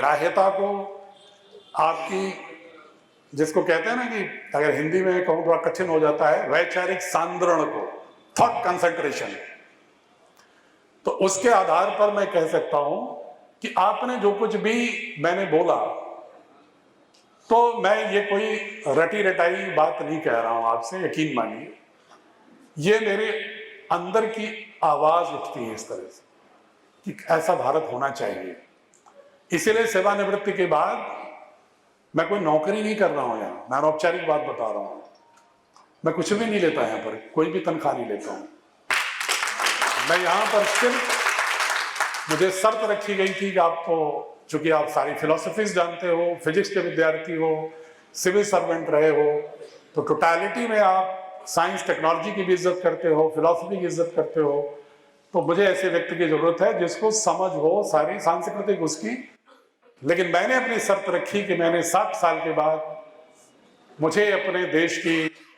ग्राह्यता को, आपकी जिसको कहते हैं ना कि अगर हिंदी में कहूं थोड़ा कठिन हो जाता है, वैचारिक सांद्रण को, थॉट कंसंट्रेशन, तो उसके आधार पर मैं कह सकता हूं कि आपने जो कुछ भी मैंने बोला, तो मैं ये कोई रटी रटाई बात नहीं कह रहा हूं आपसे, यकीन मानिए, ये मेरे अंदर की आवाज उठती है इस तरह से कि ऐसा भारत होना चाहिए। इसीलिए सेवानिवृत्ति के बाद मैं कोई नौकरी नहीं कर रहा हूं यहां, मैं अनौपचारिक बात बता रहा हूं, मैं कुछ भी नहीं लेता यहां पर, कोई भी तनख्वाह नहीं लेता हूं। मैं यहां पर सिर्फ, मुझे शर्त रखी गई थी कि आपको, चूंकि आप सारी फिलोसफीज जानते हो, फिजिक्स के विद्यार्थी हो, सिविल सर्वेंट रहे हो, तो टोटलिटी में आप साइंस टेक्नोलॉजी की भी इज्जत करते हो, फिलोसफी की इज्जत करते हो, तो मुझे ऐसे व्यक्ति की जरूरत है जिसको समझ हो सारी सांस्कृतिक उसकी। लेकिन मैंने अपनी शर्त रखी कि मैंने 60 साल के बाद मुझे अपने देश की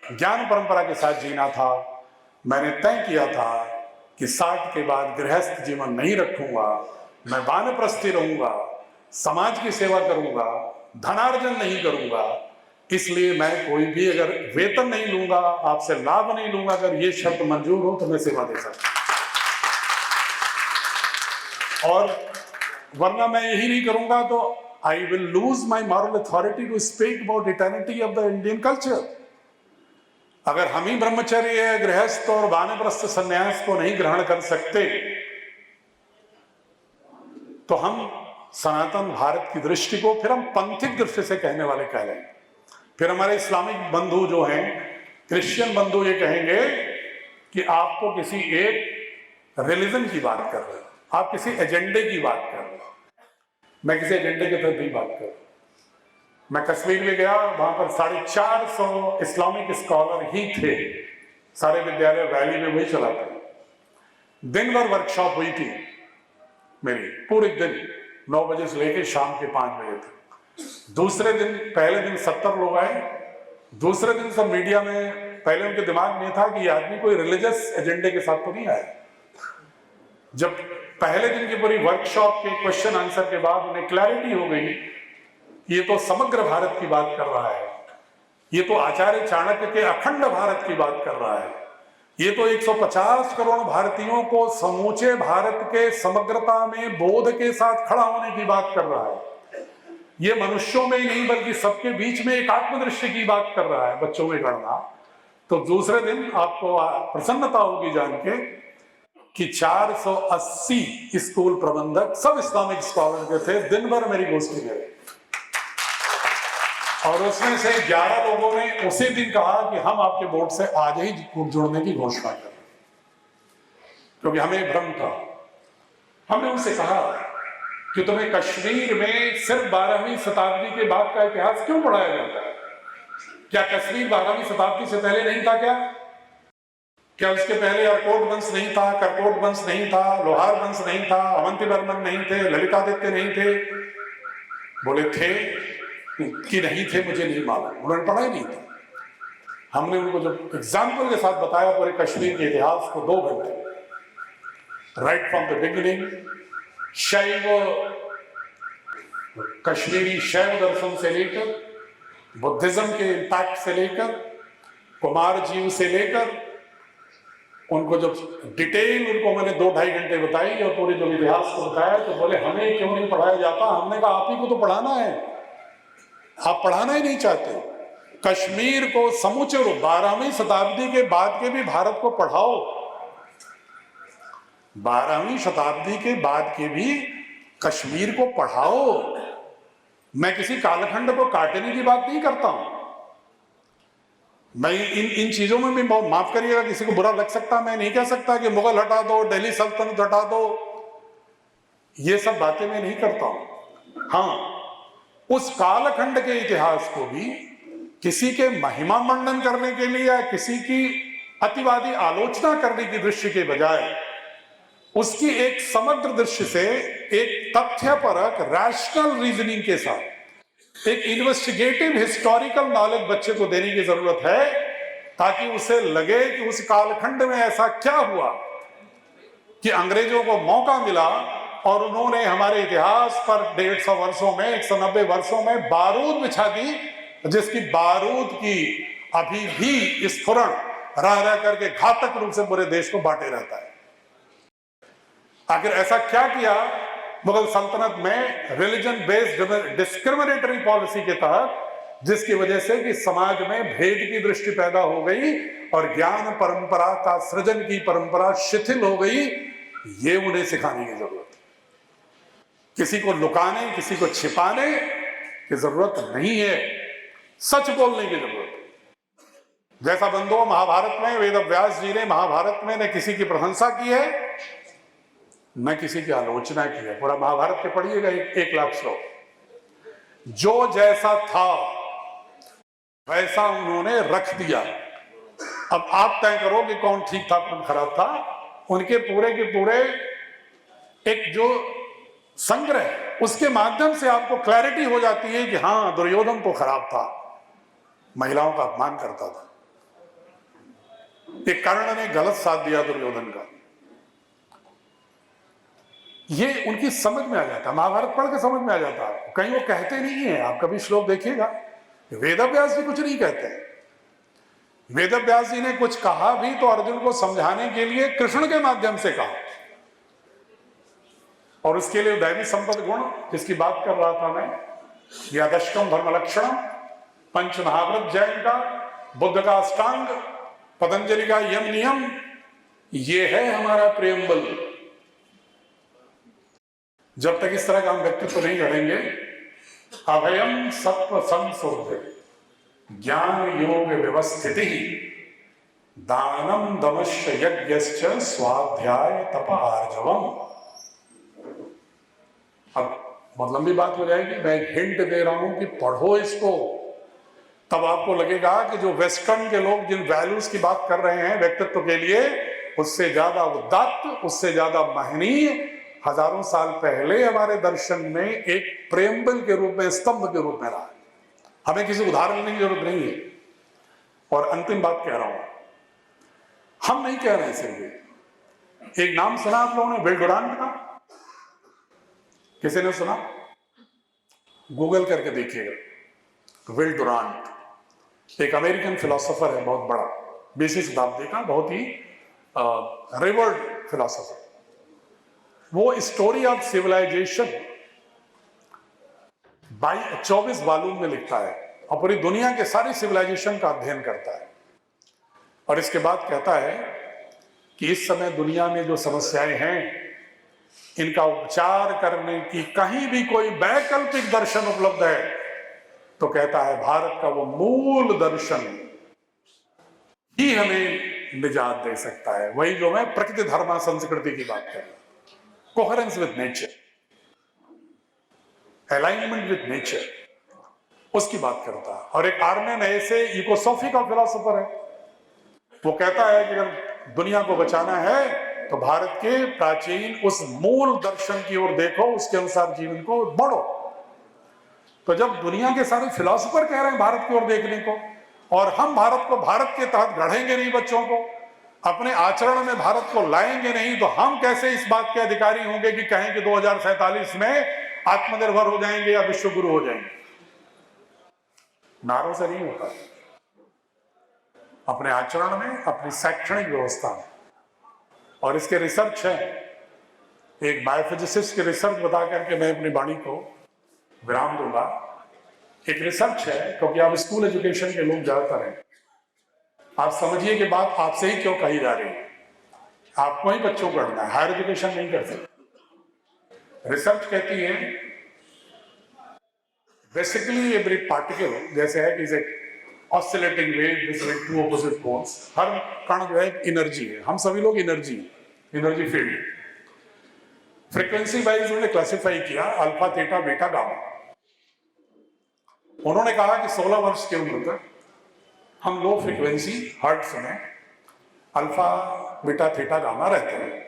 ज्ञान परंपरा के साथ जीना था। मैंने तय किया था कि 60 के बाद गृहस्थ जीवन नहीं रखूंगा, मैं वानप्रस्थी रहूंगा, समाज की सेवा करूंगा, धनार्जन नहीं करूंगा। इसलिए मैं कोई भी अगर वेतन नहीं लूंगा, आपसे लाभ नहीं लूंगा, अगर ये शर्त मंजूर हो तो मैं सेवा दे सकता हूं। और वरना मैं यही नहीं करूंगा तो I will lose my moral authority to speak about eternity of the Indian culture. अगर हम ही ब्रह्मचर्य, गृहस्थ और वानप्रस्थ संन्यास को नहीं ग्रहण कर सकते, तो हम सनातन भारत की दृष्टि को फिर हम पंथिक दृष्टि से कहने वाले कह लेंगे। फिर हमारे इस्लामिक बंधु जो हैं, क्रिश्चियन बंधु, ये कहेंगे कि आपको किसी एक रिलीजन की बात कर रहे हो, आप किसी एजेंडे की बात कर रहे हो। मैं किसी एजेंडे के तहत नहीं बात कर रहा। मैं कश्मीर में गया, वहां पर 450 इस्लामिक स्कॉलर ही थे, सारे विद्यालय वैली में वही चलाते। दिन भर वर्कशॉप हुई थी मेरी, पूरे दिन 9 बजे से लेकर शाम के 5 बजे तक। दूसरे दिन, पहले दिन 70 लोग आए, दूसरे दिन सब मीडिया में, पहले उनके दिमाग में था कि ये आदमी कोई रिलीजियस एजेंडे के साथ तो नहीं आया। जब पहले दिन की पूरी वर्कशॉप के क्वेश्चन आंसर के बाद उन्हें क्लैरिटी हो गई, ये तो समग्र भारत की बात कर रहा है, ये तो आचार्य चाणक्य के अखंड भारत की बात कर रहा है, ये तो 150 करोड़ भारतीयों को समूचे भारत के समग्रता में बोध के साथ खड़ा होने की बात कर रहा है, ये मनुष्यों में ही नहीं बल्कि सबके बीच में एक आत्मदृष्टि की बात कर रहा है, बच्चों में गणना। तो दूसरे दिन आपको प्रसन्नता होगी जान के कि 480 स्कूल प्रबंधक सब इस्लामिक स्कॉलर के थे, दिन भर मेरी गोष्ठी में, और उसमें से 11 लोगों ने उसी दिन कहा कि हम आपके बोर्ड से आज ही जुड़ने की घोषणा करें, क्योंकि हमें भ्रम था। हमने उनसे कहा कि तुम्हें कश्मीर में सिर्फ 12वीं शताब्दी के बाद का इतिहास क्यों पढ़ाया जाता है? क्या कश्मीर 12वीं शताब्दी से पहले नहीं था क्या उसके पहले अर्कोट वंश नहीं था, करकोट वंश नहीं था, लोहार वंश नहीं था, अवंती वर्मन नहीं थे, ललितादित्य नहीं थे? बोले थे कि नहीं थे, मुझे नहीं मालूम, उन्होंने पढ़ा ही नहीं था। हमने उनको जब एग्जाम्पल के साथ बताया पूरे कश्मीर के इतिहास को 2 घंटे, राइट फ्रॉम द बिगिनिंग, शैव, कश्मीरी शैव दर्शन से लेकर, बुद्धिज्म के इम्पैक्ट से लेकर, कुमार जीव से लेकर, उनको जब डिटेल उनको मैंने 2-2.5 घंटे बताई और पूरे जो इतिहास को बताया, तो बोले हमें क्यों नहीं पढ़ाया जाता? हमने कहा आप ही को तो पढ़ाना है, आप पढ़ाना ही नहीं चाहते। कश्मीर को समूचे 12वीं शताब्दी के बाद के भी भारत को पढ़ाओ, 12वीं शताब्दी के बाद के भी कश्मीर को पढ़ाओ। मैं किसी कालखंड को काटने की बात नहीं करता हूं। मैं इन चीजों में भी, माफ करिएगा किसी को बुरा लग सकता, मैं नहीं कह सकता कि मुगल हटा दो, दिल्ली सल्तनत हटा दो, ये सब बातें मैं नहीं करता हूं। हाँ, उस कालखंड के इतिहास को भी किसी के महिमा मंडन करने के लिए या किसी की अतिवादी आलोचना करने की दृष्टि के बजाय उसकी एक समग्र दृष्टि से, एक तथ्यपरक रैशनल रीजनिंग के साथ, एक इन्वेस्टिगेटिव हिस्टोरिकल नॉलेज बच्चे को देने की जरूरत है, ताकि उसे लगे कि उस कालखंड में ऐसा क्या हुआ कि अंग्रेजों को मौका मिला और उन्होंने हमारे इतिहास पर 150 वर्षों में 190 वर्षों में बारूद बिछा दी, जिसकी बारूद की अभी भी स्फुरण रह रह करके घातक रूप से पूरे देश को बांटे रहता है। आखिर ऐसा क्या किया मुगल सल्तनत में रिलीजन बेस्ड डिस्क्रिमिनेटरी पॉलिसी के तहत, जिसकी वजह से कि समाज में भेद की दृष्टि पैदा हो गई और ज्ञान परंपरा का सृजन की परंपरा शिथिल हो गई। ये उन्हें सिखाने की जरूरत है। किसी को लुकाने, किसी को छिपाने की जरूरत नहीं है, सच बोलने की जरूरत है। जैसा बंधुओं महाभारत में वेद व्यास जी ने महाभारत में न किसी की प्रशंसा की है न किसी की आलोचना की है। पूरा महाभारत के पढ़िएगा, 1 लाख श्लोक। जो जैसा था वैसा उन्होंने रख दिया। अब आप तय करो कि कौन ठीक था कौन खराब था। उनके पूरे के पूरे एक जो संग्रह, उसके माध्यम से आपको क्लैरिटी हो जाती है कि हाँ, दुर्योधन तो खराब था, महिलाओं का अपमान करता था। एक कर्ण ने गलत साथ दिया दुर्योधन का, ये उनकी समझ में आ जाता है। महाभारत पढ़ के समझ में आ जाता है। कहीं वो कहते नहीं है, आप कभी श्लोक देखिएगा, वेदव्यास जी कुछ नहीं कहते हैं। वेदव्यास जी ने कुछ कहा भी तो अर्जुन को समझाने के लिए कृष्ण के माध्यम से कहा, और उसके लिए दैवी संपद गुण जिसकी बात कर रहा था मैं, या दशकम धर्म लक्षण, पंच महाव्रत जैन का, बुद्ध का अष्टांग, पतंजलि का यम नियम, ये है हमारा प्रेमबल। जब तक इस तरह का हम व्यक्तित्व नहीं गढ़ेंगे, अभयम सत्व संशोध ज्ञान योग व्यवस्थिति दानम दमश्च यज्ञश्च स्वाध्याय तप आर्जवम। अब बहुत लंबी बात हो जाएगी, मैं एक हिंट दे रहा हूं कि पढ़ो इसको, तब आपको लगेगा कि जो वेस्टर्न के लोग जिन वैल्यूज की बात कर रहे हैं व्यक्तित्व के लिए, उससे ज्यादा उदात्त, उससे ज्यादा महनीय हजारों साल पहले हमारे दर्शन में एक प्रेमबल के रूप में, स्तंभ के रूप में रहा है। हमें किसी उदाहरण लेने की जरूरत नहीं है। और अंतिम बात कह रहा हूं, हम नहीं कह रहे हैं सिर्फ एक नाम सुना आप लोगों ने, विल डुरांट का? किसी ने सुना? गूगल करके देखिएगा। विल डुरांट एक अमेरिकन फिलोसोफर है, बहुत बड़ा, 20वीं शताब्दी का, बहुत ही रिवर्ड फिलोसोफर। वो स्टोरी ऑफ सिविलाइजेशन 24 वॉल्यूम में लिखता है और पूरी दुनिया के सारी सिविलाइजेशन का अध्ययन करता है। और इसके बाद कहता है कि इस समय दुनिया में जो समस्याएं हैं, इनका उपचार करने की कहीं भी कोई वैकल्पिक दर्शन उपलब्ध है तो कहता है भारत का वो मूल दर्शन ही हमें निजात दे सकता है। वही जो मैं प्रकृति धर्म संस्कृति की बात कर रहा हूं, coherence with nature, alignment with nature, उसकी बात करता है। और एक आर्मेन ऐसे इकोसॉफी का फिलोसोफर है, वो कहता है कि अगर दुनिया को बचाना है तो भारत के प्राचीन उस मूल दर्शन की ओर देखो, उसके अनुसार जीवन को बढ़ो। तो जब दुनिया के सारे फिलोसोफर कह रहे हैं भारत की ओर देखने को, और हम भारत को भारत के तहत गढ़ेंगे नहीं, बच्चों को अपने आचरण में भारत को लाएंगे नहीं, तो हम कैसे इस बात के अधिकारी होंगे कि कहें कि 2047 में आत्मनिर्भर हो जाएंगे या विश्व गुरु हो जाएंगे? नारों से नहीं होता, अपने आचरण में, अपनी शैक्षणिक व्यवस्था में। और इसके रिसर्च है, एक बायोफिजिसिस्ट की रिसर्च बता करके मैं अपनी वाणी को विराम दूंगा। एक रिसर्च है, क्योंकि आप स्कूल एजुकेशन के लोग ज्यादातर हैं, आप समझिए कि बात आपसे ही क्यों कही जा रही है। आपको ही बच्चों को पढ़ना है, हायर एजुकेशन नहीं कर सकते। रिसर्च कहती है बेसिकली एवरी पार्टिकल, जैसे है कि oscillating wave between two opposite poles, हर कण जो है एनर्जी है, हम सभी लोग एनर्जी फील्ड। फ्रीक्वेंसी वाइज उन्होंने क्लासिफाई किया अल्फा, थीटा, बीटा, गामा। उन्होंने कहा कि 16 वर्ष की उम्र तक हम लो फ्रीक्वेंसी हर्ट्ज में अल्फा, बीटा, थीटा, गामा रहते हैं।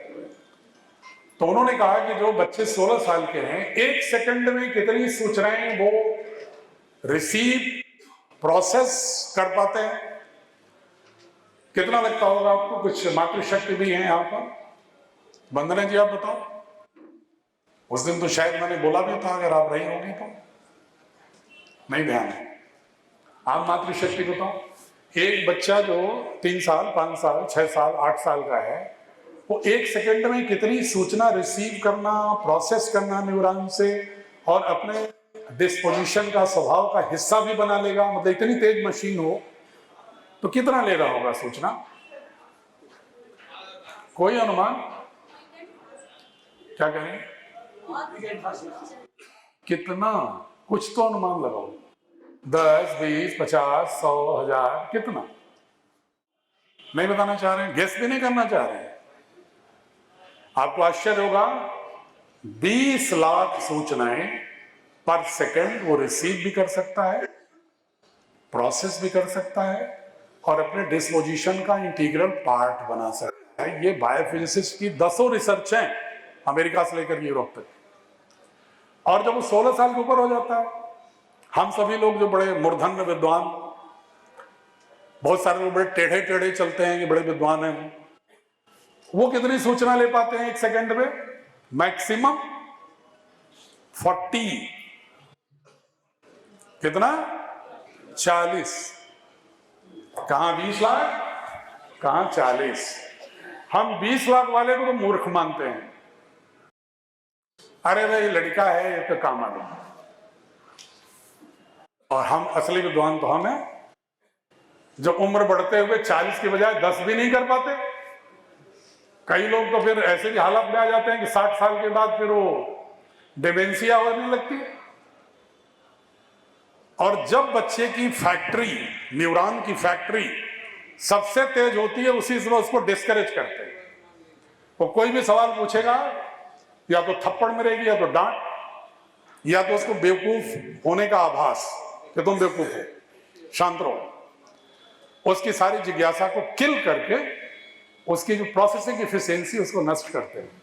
तो उन्होंने कहा कि जो बच्चे 16 साल के हैं, 1 सेकंड में कितनी सूचनाएं वो रिसीव, प्रोसेस कर पाते हैं। कितना लगता होगा आपको? कुछ मातृशक्ति भी है यहाँ पर? वंदना जी आप बताओ। उस दिन तो शायद मैंने बोला भी था, अगर आप रही होगी तो, नहीं ध्यान है। आप मातृशक्ति बताओ, एक बच्चा जो 3 साल 5 साल 6 साल 8 साल का है, वो 1 सेकंड में कितनी सूचना रिसीव करना, प्रोसेस करना न्यूरॉन से, और अपने डिस्पोजिशन का, स्वभाव का हिस्सा भी बना लेगा। मतलब इतनी तेज मशीन हो तो कितना ले रहा होगा सूचना? कोई अनुमान? क्या करें? कितना? कुछ तो अनुमान लगाओ। 10, 20, 50, 100, 1000, कितना? नहीं बताना चाह रहे हैं, गेस भी नहीं करना चाह रहे हैं। आपको आश्चर्य होगा, 20 लाख सूचनाएं पर सेकंड वो रिसीव भी कर सकता है, प्रोसेस भी कर सकता है, और अपने डिस्पोजिशन का इंटीग्रल पार्ट बना सकता है। ये बायोफिजिसिस्ट की 10 रिसर्च हैं, अमेरिका से लेकर यूरोप तक। और जब वो 16 साल के ऊपर हो जाता है, हम सभी लोग जो बड़े मूर्धन्य विद्वान, बहुत सारे लोग बड़े टेढ़े टेढ़े चलते हैं कि बड़े विद्वान हैं, वो कितनी सूचना ले पाते हैं 1 सेकंड में? मैक्सिमम 40। कितना? 40। कहां 20 लाख, कहां 40। हम 20 लाख वाले को तो मूर्ख मानते हैं। अरे भाई लड़का है, ये तो काम आ गया। और हम असली विद्वान तो हम हैं, जो उम्र बढ़ते हुए 40 की बजाय 10 भी नहीं कर पाते। कई लोग तो फिर ऐसे भी हालत में आ जाते हैं कि 60 साल के बाद फिर वो डिमेंशिया होने लगती है। और जब बच्चे की फैक्ट्री, न्यूरॉन की फैक्ट्री सबसे तेज होती है, उसी समय उसको डिस्करेज करते हैं। वो कोई भी सवाल पूछेगा, या तो थप्पड़ मिलेगी, या तो डांट, या तो उसको बेवकूफ होने का आभास कि तुम बेवकूफ हो, शांत रहो। उसकी सारी जिज्ञासा को किल करके उसकी जो प्रोसेसिंग एफिशिएंसी, उसको नष्ट करते हैं।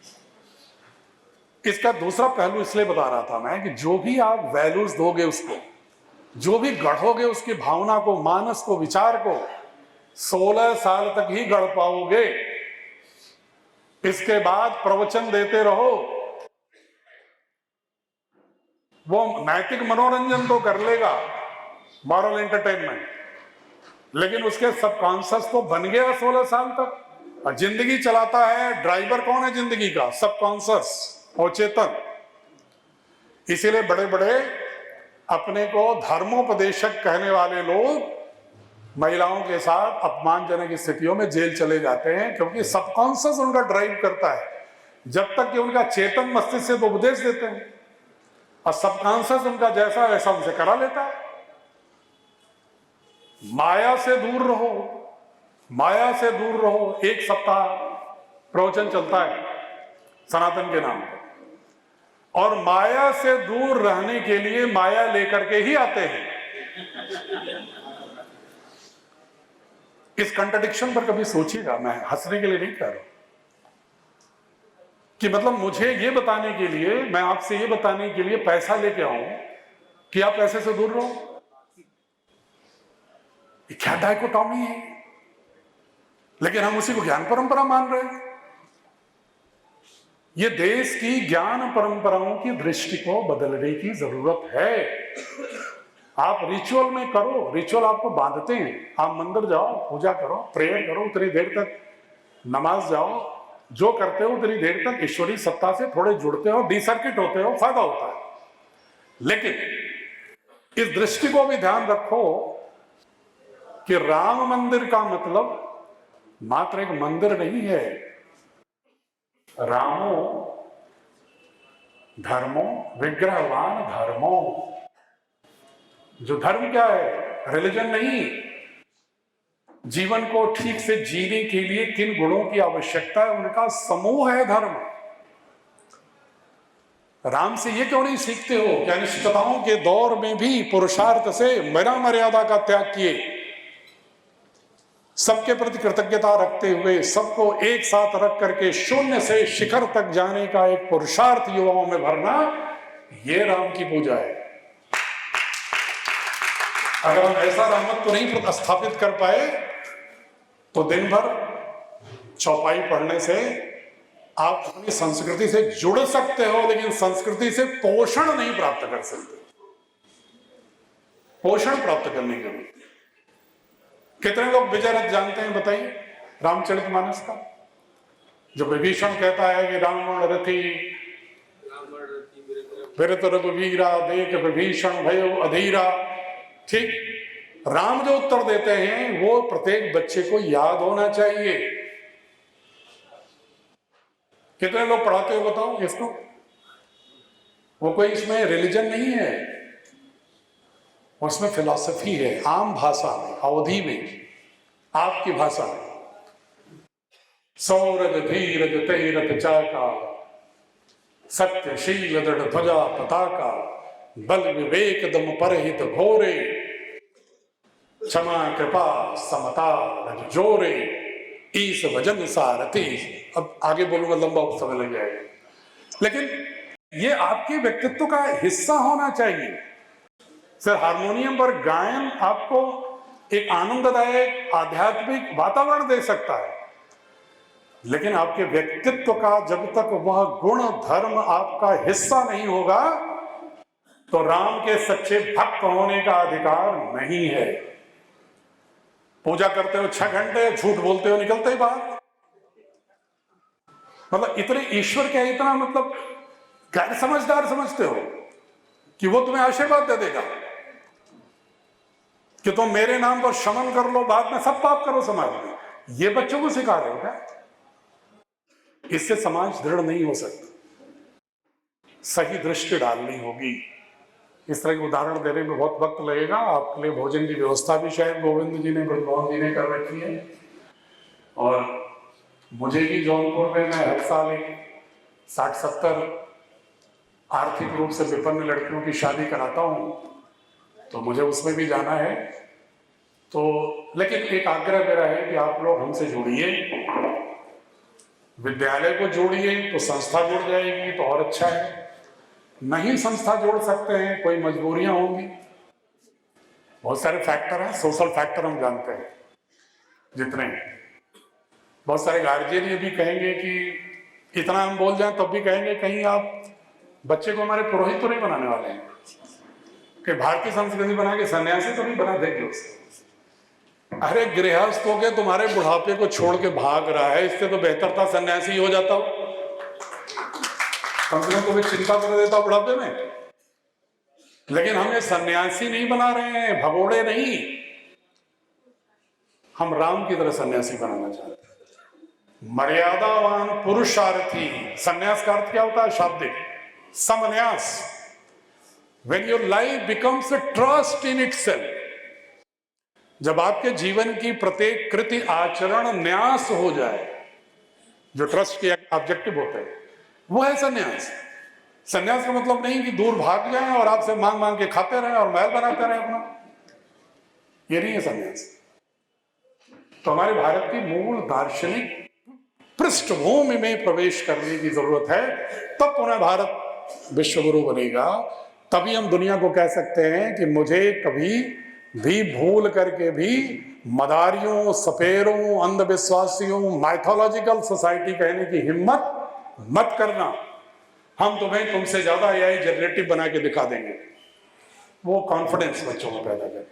इसका दूसरा पहलू इसलिए बता रहा था मैं कि जो भी आप वैल्यूज दोगे उसको, जो भी गढ़ोगे उसकी भावना को, मानस को, विचार को, 16 साल तक ही गढ़ पाओगे। इसके बाद प्रवचन देते रहो, वो नैतिक मनोरंजन तो कर लेगा, मॉरल एंटरटेनमेंट, लेकिन उसके सबकॉन्शियस तो बन गया 16 साल तक। और जिंदगी चलाता है, ड्राइवर कौन है जिंदगी का? सबकॉन्शियस और चेतन। इसीलिए बड़े बड़े अपने को धर्मोपदेशक कहने वाले लोग महिलाओं के साथ अपमानजनक स्थितियों में जेल चले जाते हैं, क्योंकि सबकॉन्शियस उनका ड्राइव करता है, जब तक कि उनका चेतन मस्तिष्क से तो उपदेश देते हैं, और सबकॉन्शियस उनका जैसा वैसा उनसे करा लेता है। माया से दूर रहो, माया से दूर रहो। 1 सप्ताह प्रवचन चलता है सनातन के नाम पर, और माया से दूर रहने के लिए माया लेकर के ही आते हैं। इस कंट्राडिक्शन पर कभी सोचिएगा, मैं हंसने के लिए नहीं कह रहा, कि मतलब मुझे ये बताने के लिए, मैं आपसे ये बताने के लिए पैसा लेके आऊं कि आप पैसे से दूर रहो। क्या डायकोटॉमी है? लेकिन हम उसी को ज्ञान परंपरा मान रहे हैं। ये देश की ज्ञान परंपराओं की दृष्टि को बदलने की जरूरत है। आप रिचुअल में करो, रिचुअल आपको बांधते हैं। आप मंदिर जाओ, पूजा करो, प्रेयर करो, उतनी देर तक नमाज जाओ, जो करते हो उतनी देर तक ईश्वरीय सत्ता से थोड़े जुड़ते हो, डिसर्किट होते हो, फायदा होता है। लेकिन इस दृष्टि को भी ध्यान रखो कि राम मंदिर का मतलब मात्र एक मंदिर नहीं है। रामो धर्मो विग्रहवान धर्मो। जो धर्म क्या है? रिलीजन नहीं। जीवन को ठीक से जीने के लिए किन गुणों की आवश्यकता है, उनका समूह है धर्म। राम से ये क्यों नहीं सीखते हो कि अनिश्चितताओं के दौर में भी पुरुषार्थ से बिना मर्यादा का त्याग किए, सबके प्रति कृतज्ञता रखते हुए, सबको एक साथ रख करके शून्य से शिखर तक जाने का एक पुरुषार्थ युवाओं में भरना, ये राम की पूजा है। अगर हम ऐसा रामत्व नहीं स्थापित कर पाए तो दिन भर चौपाई पढ़ने से आप अपनी संस्कृति से जुड़ सकते हो, लेकिन संस्कृति से पोषण नहीं प्राप्त कर सकते। पोषण प्राप्त करने के लिए कितने लोग विजय रथ जानते हैं बताइए, रामचरितमानस का, जो विभीषण कहता है कि रावण रथी विरत रघुवीरा देख विभीषण भयो अधीरा। ठीक, राम जो उत्तर देते हैं वो प्रत्येक बच्चे को याद होना चाहिए। कितने लोग पढ़ाते हो बताओ इसको? वो कोई इसमें रिलीजन नहीं है, उसमें फिलॉसफी है, आम भाषा में, अवधि में, आपकी भाषा में। सौरज धीरज तेरथ चाका, सत्यशील दृढ़ ध्वजा पताका, बल विवेक दम परहित घोरे, क्षमा कृपा समता रज जोरे, ईस भजन सारथी। अब आगे बोलूंगा लंबा समय लग जाएगा, लेकिन ये आपके व्यक्तित्व का हिस्सा होना चाहिए। सर, हारमोनियम पर गायन आपको एक आनंददायक आध्यात्मिक वातावरण दे सकता है, लेकिन आपके व्यक्तित्व का जब तक वह गुण धर्म आपका हिस्सा नहीं होगा तो राम के सच्चे भक्त होने का अधिकार नहीं है। पूजा करते हो 6 घंटे, झूठ बोलते हो निकलते ही बाहर। मतलब इतने ईश्वर क्या इतना मतलब गैर समझदार समझते हो कि वो तुम्हें आशीर्वाद दे देगा कि तुम मेरे नाम पर शमन कर लो, बाद में सब पाप करो समाज में। ये बच्चों को सिखा रहे हो क्या? इससे समाज दृढ़ नहीं हो सकता। सही दृष्टि डालनी होगी। इस तरह के उदाहरण देने में बहुत वक्त लगेगा। आपके लिए भोजन की व्यवस्था भी शायद गोविंद जी ने, ब्रजमोहन जी ने कर रखी है, और मुझे भी जौनपुर में मैं हर साल 60-70 आर्थिक रूप से विपन्न लड़कियों की शादी कराता हूं, तो मुझे उसमें भी जाना है। तो लेकिन एक आग्रह मेरा है कि आप लोग हमसे जुड़िए, विद्यालय को जोड़िए तो संस्था जुड़ जाएगी तो और अच्छा है। नहीं संस्था जोड़ सकते हैं, कोई मजबूरियां होंगी, बहुत सारे फैक्टर हैं, सोशल फैक्टर हम जानते हैं जितने। बहुत सारे गार्जियन ये भी कहेंगे कि इतना हम बोल जाएं तब भी कहेंगे कहीं आप बच्चे को हमारे पुरोहित तो नहीं बनाने वाले हैं, कि भारतीय संस्कृति बना के सन्यासी तो नहीं बना देंगे उसे। अरे गृहस्थ हो के तुम्हारे बुढ़ापे को छोड़ के भाग रहा है, इससे तो बेहतर था सन्यासी हो जाता हो, कम से कम तुम्हें चिंता कर देता बुढ़ापे में। लेकिन हम ये सन्यासी नहीं बना रहे हैं, भगोड़े नहीं, हम राम की तरह सन्यासी बनाना चाहते हैं। मर्यादावान पुरुषार्थी। सन्यास का अर्थ क्या होता है? शाब्दिक समन्यास। When your life becomes a trust in itself, जब आपके जीवन की प्रत्येक कृति आचरण न्यास हो जाए, जो ट्रस्ट के ऑब्जेक्टिव होते हैं, वो है सन्यास। सन्यास का मतलब नहीं कि दूर भाग जाएं और आपसे मांग मांग के खाते रहें और महल बनाते रहें अपना, ये नहीं है सन्यास। तो हमारे भारत की मूल दार्शनिक पृष्ठभूमि में प्रवेश करने की जरूरत है, तब पुनः भारत विश्वगुरु बनेगा। तभी हम दुनिया को कह सकते हैं कि मुझे कभी भी भूल करके भी मदारियों, सपेरों, अंधविश्वासियों, माइथोलॉजिकल सोसाइटी कहने की हिम्मत मत करना। हम तुम्हें तुमसे ज्यादा एआई जनरेटिव बना के दिखा देंगे। वो कॉन्फिडेंस बच्चों में पैदा करें।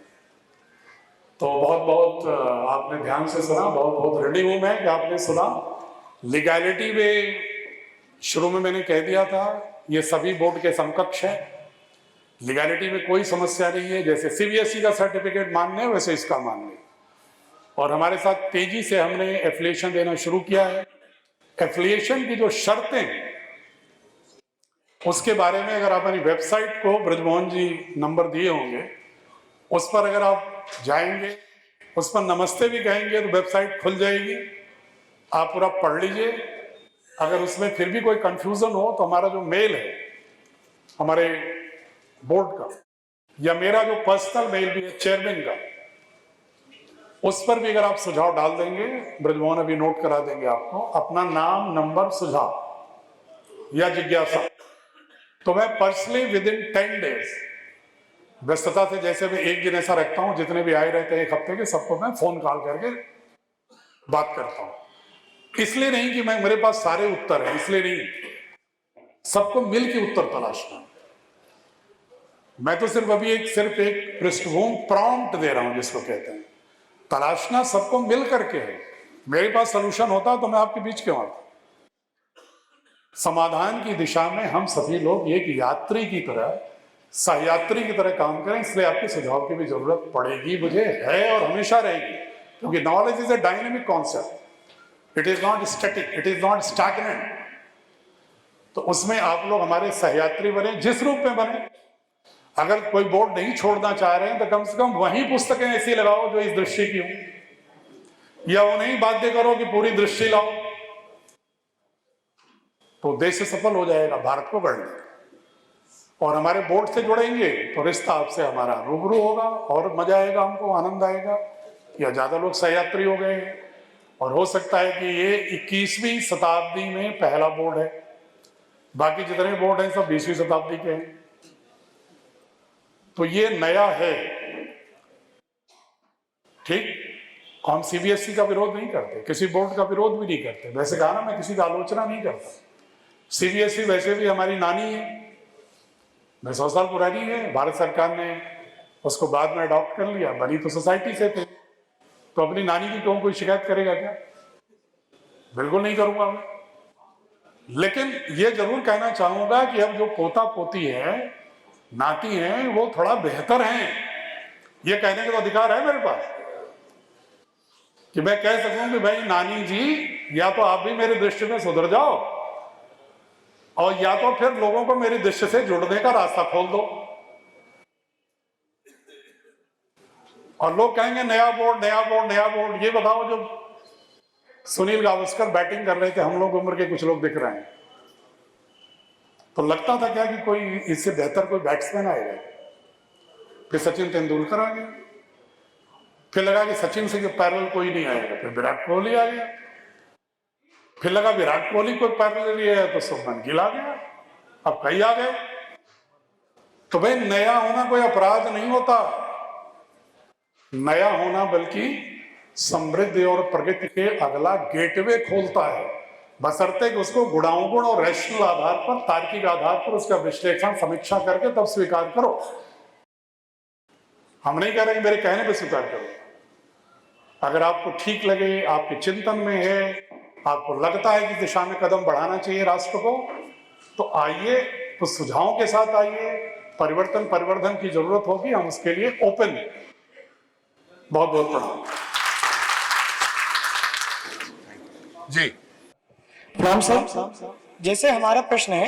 तो बहुत बहुत आपने ध्यान से सुना, बहुत बहुत रेडी हूं मैं कि आपने सुना। लीगैलिटी में शुरू में मैंने कह दिया था, ये सभी बोर्ड के समकक्ष है। लीगैलिटी में कोई समस्या नहीं है। जैसे सीबीएसई का सर्टिफिकेट मानने वैसे इसका मानने। और हमारे साथ तेजी से हमने एफिलिएशन देना शुरू किया है। एफिलिएशन की जो शर्तें हैं उसके बारे में अगर आप अपनी वेबसाइट को, ब्रजमोहन जी नंबर दिए होंगे, उस पर अगर आप जाएंगे, उस पर नमस्ते भी कहेंगे तो वेबसाइट खुल जाएगी। आप पूरा पढ़ लीजिए। अगर उसमें फिर भी कोई कंफ्यूजन हो तो हमारा जो मेल है हमारे बोर्ड का, या मेरा जो पर्सनल मेल भी है चेयरमैन का, उस पर भी अगर आप सुझाव डाल देंगे, ब्रजमोहन अभी नोट करा देंगे आपको, अपना नाम, नंबर, सुझाव या जिज्ञासा, तो मैं पर्सनली विद इन 10 डेज, व्यस्तता से जैसे मैं एक दिन ऐसा रखता हूं, जितने भी आए रहते हैं एक हफ्ते के, सबको मैं फोन कॉल करके बात करता हूं। इसलिए नहीं कि मेरे पास सारे उत्तर हैं, इसलिए नहीं, सबको मिल के उत्तर तलाशना। मैं तो सिर्फ अभी सिर्फ एक पृष्ठभूमि प्रॉम्प्ट दे रहा हूं, जिसको कहते हैं तलाशना सबको मिल करके है। मेरे पास सलूशन होता तो मैं आपके बीच क्यों आता? समाधान की दिशा में हम सभी लोग एक यात्री की तरह, सहयात्री की तरह काम करें, इसलिए आपके सुझाव की भी जरूरत पड़ेगी, मुझे है और हमेशा रहेगी, क्योंकि knowledge is a dynamic concept, it is not static, it is not stagnant. तो उसमें आप लोग हमारे सहयात्री बने, जिस रूप में बने। अगर कोई बोर्ड नहीं छोड़ना चाह रहे हैं तो कम से कम वही पुस्तकें ऐसी लगाओ जो इस दृष्टि की हो, या उन्हें बाध्य करो कि पूरी दृष्टि लाओ, तो देश सफल हो जाएगा भारत को गढ़ने। और हमारे बोर्ड से जुड़ेंगे तो रिश्ता आपसे हमारा रूबरू होगा और मजा आएगा, हमको आनंद आएगा। या ज्यादा लोग सहयात्री हो गए हैं, और हो सकता है कि ये 21वीं शताब्दी में पहला बोर्ड है, बाकी जितने बोर्ड हैं सब 20वीं शताब्दी के हैं। तो ये नया है, ठीक। हम सीबीएसई का विरोध नहीं करते, किसी बोर्ड का विरोध भी नहीं करते। वैसे कहा ना, मैं किसी का आलोचना नहीं करता। सीबीएसई वैसे भी हमारी नानी है, मैं 100 साल पुरानी है। भारत सरकार ने उसको बाद में अडॉप्ट कर लिया, बनी तो सोसाइटी से थे, तो अपनी नानी की क्यों कोई शिकायत करेगा क्या? बिल्कुल नहीं करूंगा मैं। लेकिन ये जरूर कहना चाहूंगा कि अब जो पोता पोती है, नाती हैं, वो थोड़ा बेहतर हैं। ये कहने का तो अधिकार है मेरे पास कि मैं कह सकूं कि भाई नानी जी, या तो आप भी मेरी दृष्टि में सुधर जाओ, और या तो फिर लोगों को मेरी दृष्टि से जुड़ने का रास्ता खोल दो। और लोग कहेंगे नया बोर्ड, नया बोर्ड, नया बोर्ड। ये बताओ, जो सुनील गावस्कर बैटिंग कर रहे थे, हम लोग उम्र के कुछ लोग दिख रहे हैं, तो लगता था क्या कि कोई इससे बेहतर कोई बैट्समैन आएगा? फिर सचिन तेंदुलकर आ गया, फिर लगा कि सचिन से जो पैरेलल कोई नहीं आएगा, फिर विराट कोहली आ गया, फिर लगा विराट कोहली कोई पैरेलल नहीं है तो शुभमन गिल आ गया, अब कई आ गए। तो भाई नया होना कोई अपराध नहीं होता, नया होना बल्कि समृद्धि और प्रगति के अगला गेटवे खोलता है, बशर्ते कि उसको गुणानुगुण और रैशनल आधार पर, तार्किक आधार पर उसका विश्लेषण समीक्षा करके तब स्वीकार करो। हम नहीं कह रहे कि मेरे कहने पे स्वीकार करो। अगर आपको ठीक लगे, आपके चिंतन में है, आपको लगता है कि दिशा में कदम बढ़ाना चाहिए राष्ट्र को, तो आइए, तो सुझावों के साथ आइए। परिवर्तन की जरूरत होगी, हम उसके लिए ओपन हैं। बहुत बहुत प्रणाम जी। राम सर, जैसे हमारा प्रश्न है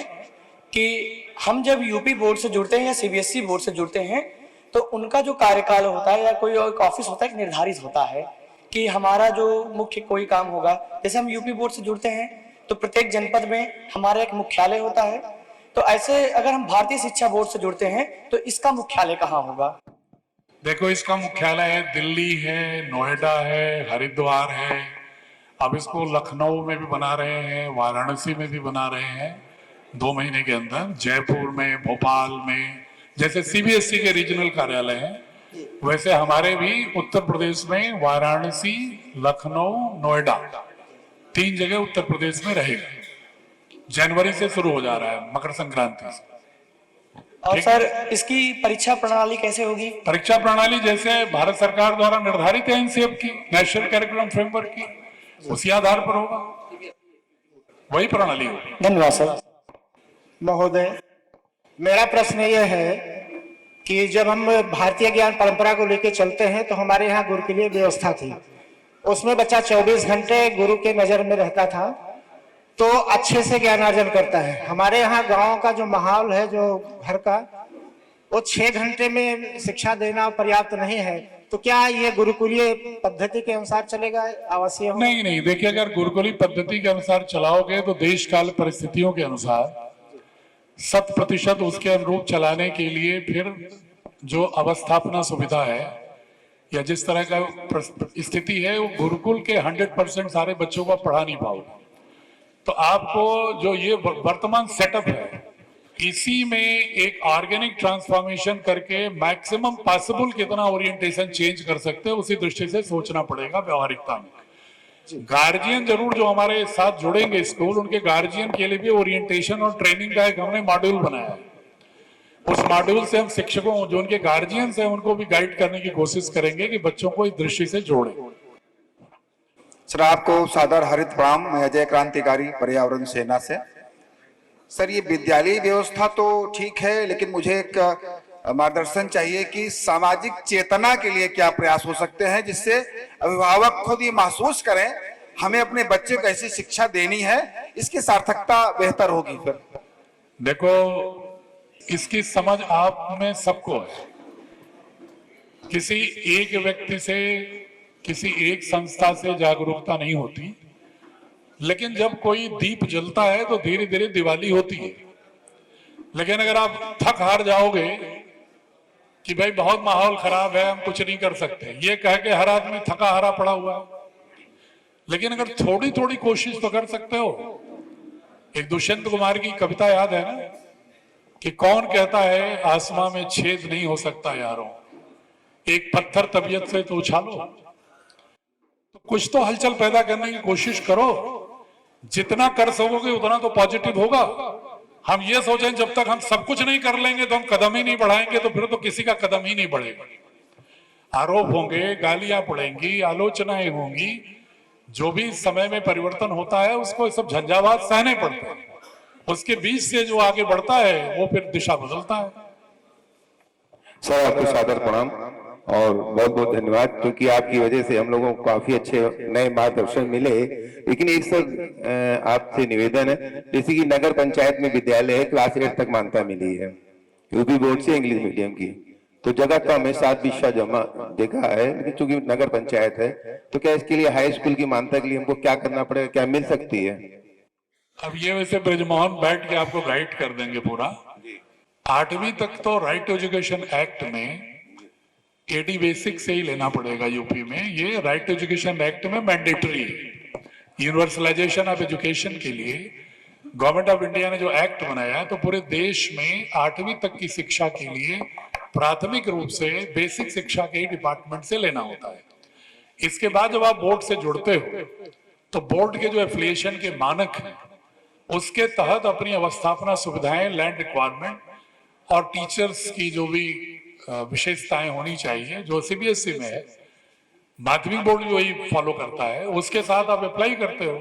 कि हम जब यूपी बोर्ड से जुड़ते हैं या सीबीएसई बोर्ड से जुड़ते हैं, तो उनका जो कार्यकाल होता है या कोई एक ऑफिस होता है, निर्धारित होता है कि हमारा जो मुख्य कोई काम होगा। जैसे हम यूपी बोर्ड से जुड़ते हैं तो प्रत्येक जनपद में हमारा एक मुख्यालय होता है, तो ऐसे अगर हम भारतीय शिक्षा बोर्ड से जुड़ते हैं तो इसका मुख्यालय कहाँ होगा? देखो, इसका मुख्यालय है दिल्ली है, नोएडा है, हरिद्वार है, अब इसको लखनऊ में भी बना रहे हैं, वाराणसी में भी बना रहे हैं 2 महीने के अंदर, जयपुर में, भोपाल में। जैसे सीबीएसई के रीजनल कार्यालय हैं, वैसे हमारे भी उत्तर प्रदेश में वाराणसी, लखनऊ, नोएडा 3 जगह उत्तर प्रदेश में रहेगा। जनवरी से शुरू हो जा रहा है, मकर संक्रांति से। और सर, इसकी परीक्षा प्रणाली कैसे होगी? परीक्षा प्रणाली जैसे भारत सरकार द्वारा निर्धारित है एनसीएफ की, नेशनल करिकुलम फ्रेमवर्क की, उसी आधार पर होगा, वही प्रणाली होगी। धन्यवाद सर। महोदय, मेरा प्रश्न यह है कि जब हम भारतीय ज्ञान परंपरा को लेकर चलते हैं तो हमारे यहाँ गुरु के लिए व्यवस्था थी, उसमें बच्चा 24 घंटे गुरु के नजर में रहता था, तो अच्छे से ज्ञानार्जन करता है। हमारे यहाँ गांव का जो माहौल है, जो घर का, वो 6 घंटे में शिक्षा देना पर्याप्त नहीं है, तो क्या ये गुरुकुलीय पद्धति के अनुसार चलेगा, आवासीय? नहीं, देखिए, अगर गुरुकुलीय पद्धति के अनुसार चलाओगे तो देश काल परिस्थितियों के अनुसार 100% उसके अनुरूप चलाने के लिए फिर जो अवस्थापना सुविधा है या जिस तरह का स्थिति है, वो गुरुकुल के 100% सारे बच्चों को पढ़ा नहीं पाओगे। तो आपको जो ये वर्तमान सेटअप है, इसी में एक ऑर्गेनिक ट्रांसफॉर्मेशन करके मैक्सिमम पॉसिबल कितना ओरिएंटेशन चेंज कर सकते हैं, उसी दृष्टि से सोचना पड़ेगा व्यवहारिकता में। गार्जियन जरूर जो हमारे साथ जुड़ेंगे स्कूल, उनके गार्जियन के लिए भी ओरिएंटेशन और ट्रेनिंग का एक हमने मॉड्यूल बनाया है। उस मॉड्यूल से हम शिक्षकों जो उनके गार्जियंस हैं उनको भी गाइड करने की कोशिश करेंगे कि बच्चों को इस दृष्टि से जोड़ें। सर आपको सादर हरित प्रणाम। मैं अजय क्रांतिकारी पर्यावरण सेना से। सर ये विद्यालय व्यवस्था तो ठीक है, लेकिन मुझे एक मार्गदर्शन चाहिए कि सामाजिक चेतना के लिए क्या प्रयास हो सकते हैं जिससे अभिभावक खुद ये महसूस करें हमें अपने बच्चे को ऐसी शिक्षा देनी है, इसकी सार्थकता बेहतर होगी। फिर देखो, इसकी समझ आप में सबको है। किसी एक व्यक्ति से, किसी एक संस्था से जागरूकता नहीं होती, लेकिन जब कोई दीप जलता है तो धीरे धीरे दिवाली होती है। लेकिन अगर आप थक हार जाओगे कि भाई बहुत माहौल खराब है, हम कुछ नहीं कर सकते, ये कह के हर आदमी थका हारा पड़ा हुआ है। लेकिन अगर थोड़ी थोड़ी कोशिश तो कर सकते हो। एक दुष्यंत कुमार की कविता याद है ना, कि कौन कहता है आसमां में छेद नहीं हो सकता यारों, एक पत्थर तबीयत से तो उछालो। तो कुछ तो हलचल पैदा करने की कोशिश करो। जितना कर सकोगे उतना तो पॉजिटिव होगा। हम ये सोचें जब तक हम सब कुछ नहीं कर लेंगे तो हम कदम ही नहीं बढ़ाएंगे, तो फिर तो किसी का कदम ही नहीं बढ़ेगा। आरोप होंगे, गालियां पड़ेंगी, आलोचनाएं होंगी। जो भी समय में परिवर्तन होता है उसको सब झंझावात सहने पड़ते हैं। उसके बीच से जो आगे बढ़ता है वो फिर दिशा बदलता है। सर आपको सादर प्रणाम और बहुत बहुत धन्यवाद, क्योंकि आपकी वजह से हम लोगों को काफी अच्छे नए मार्गदर्शन मिले। लेकिन एक सर आपसे निवेदन है, जैसे कि नगर पंचायत में विद्यालय है, क्लास 8 तक मान्यता मिली है यूपी बोर्ड से इंग्लिश मीडियम की, तो जगह कम है, 7 विषय जमा देखा है, लेकिन चूंकि नगर पंचायत है तो क्या इसके लिए हाई स्कूल की मान्यता के लिए हमको क्या करना पड़ेगा, क्या मिल सकती है? अब ये वैसे ब्रजमोहन बैठ के आपको गाइड कर देंगे पूरा। 8वीं तक तो राइट टू एजुकेशन एक्ट में एडी बेसिक से ही लेना पड़ेगा यूपी में। ये राइट टू एजुकेशन एक्ट में मैंडेटरी है। यूनिवर्सलाइजेशन ऑफ एजुकेशन के लिए गवर्नमेंट ऑफ इंडिया ने जो एक्ट बनाया है, तो पूरे देश में 8वीं तक की शिक्षा के लिए प्राथमिक रूप से बेसिक शिक्षा के डिपार्टमेंट से लेना होता है। इसके बाद जब आप बोर्ड से जुड़ते हो तो बोर्ड के जो एफिलिएशन के मानक हैं उसके तहत अपनी अवस्थापना सुविधाएं, लैंड रिक्वायरमेंट और टीचर्स की जो भी विशेषताएं होनी चाहिए, जो सीबीएसई में है, माध्यमिक बोर्ड जो ही फॉलो करता है, उसके साथ आप अप्लाई करते हो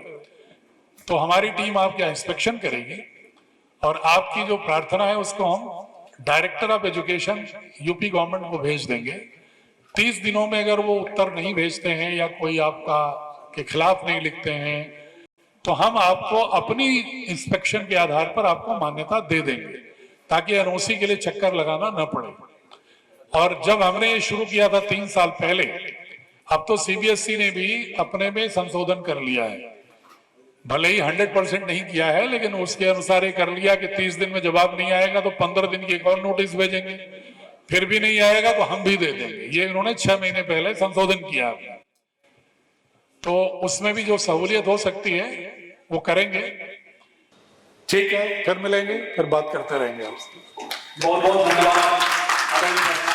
तो हमारी टीम आपका इंस्पेक्शन करेगी और आपकी जो प्रार्थना है उसको हम director of education UP government को भेज देंगे। 30 दिनों में अगर वो उत्तर नहीं भेजते हैं या कोई आपका के खिलाफ नहीं लिखते हैं तो हम आपको अपनी इंस्पेक्शन के आधार पर आपको मान्यता दे देंगे, ताकि एनओसी के लिए चक्कर लगाना न पड़े। और जब हमने ये शुरू किया था 3 साल पहले, अब तो सीबीएसई ने भी अपने में संशोधन कर लिया है। भले ही 100% नहीं किया है, लेकिन उसके अनुसार ये कर लिया कि 30 दिन में जवाब नहीं आएगा तो 15 दिन की एक और नोटिस भेजेंगे, फिर भी नहीं आएगा तो हम भी दे देंगे। ये इन्होंने 6 महीने पहले संशोधन किया है, तो उसमें भी जो सहूलियत हो सकती है वो करेंगे। ठीक है, फिर मिलेंगे, फिर बात करते रहेंगे आपसे। बहुत बहुत धन्यवाद।